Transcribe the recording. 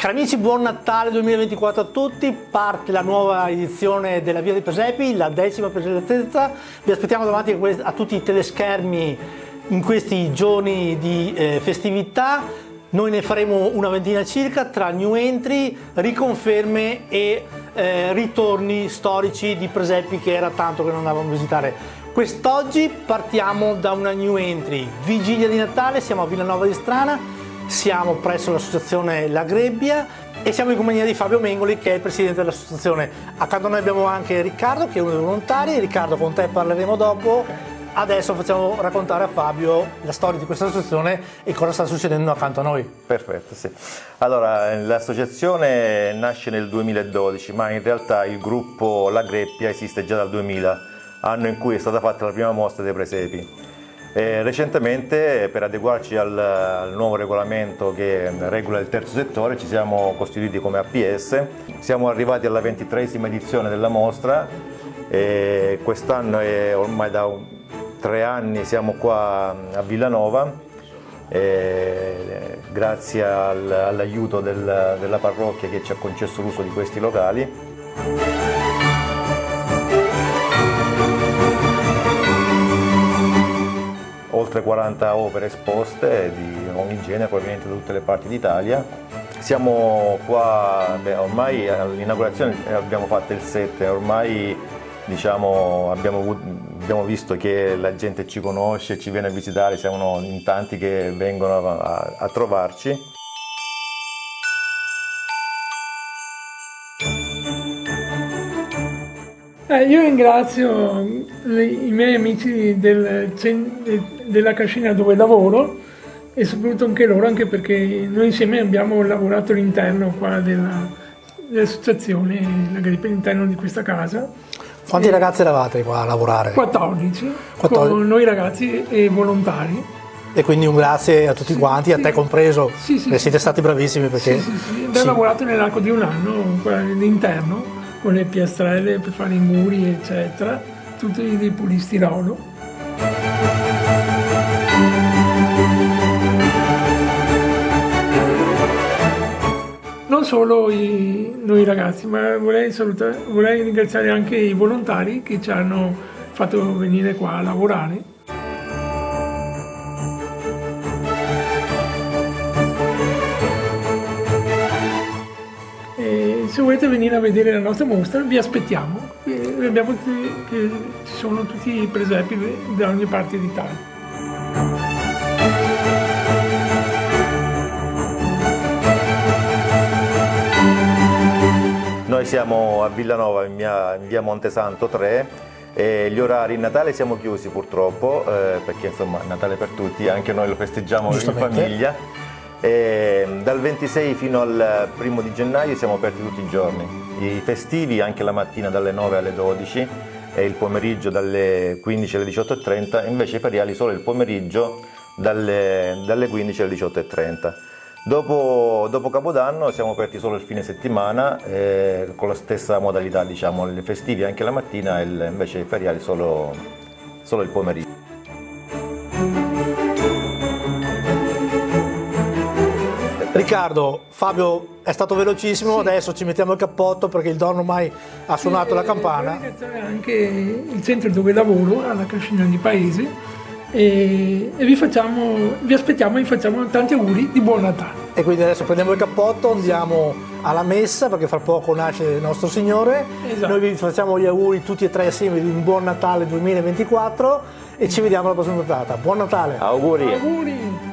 Cari amici, buon Natale 2024 a tutti, parte la nuova edizione della Via dei Presepi, la 10ª presenza. Vi aspettiamo davanti a tutti i teleschermi in questi giorni di festività. Noi ne faremo una ventina circa tra new entry, riconferme e ritorni storici di presepi che era tanto che non andavamo a visitare. Quest'oggi partiamo da una new entry, vigilia di Natale, siamo a Villanova di Strana. Siamo presso l'associazione La Grebbia e siamo in compagnia di Fabio Mengoli, che è il presidente dell'associazione. Accanto a noi abbiamo anche Riccardo, che è uno dei volontari. Riccardo, con te parleremo dopo. Adesso facciamo raccontare a Fabio la storia di questa associazione e cosa sta succedendo accanto a noi. Perfetto, sì. Allora, l'associazione nasce nel 2012, ma in realtà il gruppo La Grebbia esiste già dal 2000, anno in cui è stata fatta la prima mostra dei presepi. Recentemente, per adeguarci al nuovo regolamento che regola il terzo settore, ci siamo costituiti come APS. Siamo arrivati alla 23esima edizione della mostra e quest'anno, ormai da 3 anni, siamo qua a Villanova, grazie all'aiuto della parrocchia che ci ha concesso l'uso di questi locali. Oltre 40 opere esposte di ogni genere, provenienti da tutte le parti d'Italia. Siamo qua, ormai all'inaugurazione abbiamo fatto il 7, ormai diciamo, abbiamo visto che la gente ci conosce, ci viene a visitare, siamo in tanti che vengono a trovarci. Io ringrazio i miei amici della cascina dove lavoro e soprattutto anche loro, anche perché noi insieme abbiamo lavorato all'interno qua dell'associazione La Grebbia, all'interno di questa casa. Quanti ragazzi eravate qua a lavorare? 14, con noi ragazzi e volontari. E quindi un grazie a tutti quanti, a te compreso, sì, siete stati bravissimi perché... Sì. Abbiamo lavorato nell'arco di un anno all'interno, con le piastrelle per fare i muri, eccetera, tutti di polistirolo. Non solo noi ragazzi, ma vorrei ringraziare anche i volontari che ci hanno fatto venire qua a lavorare. Se volete venire a vedere la nostra mostra, vi aspettiamo. Abbiamo che ci sono tutti i presepi da ogni parte d'Italia. Noi siamo a Villanova, in via Montesanto 3, e gli orari in Natale siamo chiusi purtroppo, perché insomma Natale per tutti, anche noi lo festeggiamo in famiglia. E dal 26 fino al 1° di gennaio siamo aperti tutti i giorni, i festivi anche la mattina dalle 9 alle 12 e il pomeriggio dalle 15 alle 18:30, invece i feriali solo il pomeriggio dalle 15 alle 18:30. Dopo Capodanno siamo aperti solo il fine settimana, con la stessa modalità, diciamo, i festivi anche la mattina e invece i feriali solo il pomeriggio. Riccardo, Fabio è stato velocissimo, sì. Adesso ci mettiamo il cappotto perché il Don ormai ha suonato la campana. Anche il centro dove lavoro, alla cascina di paese, e vi aspettiamo e vi facciamo tanti auguri di buon Natale. E quindi adesso prendiamo il cappotto, andiamo alla messa perché fra poco nasce il nostro Signore. Esatto. Noi vi facciamo gli auguri tutti e tre assieme di un buon Natale 2024 e ci vediamo alla prossima puntata. Buon Natale! Auguri! Auguri.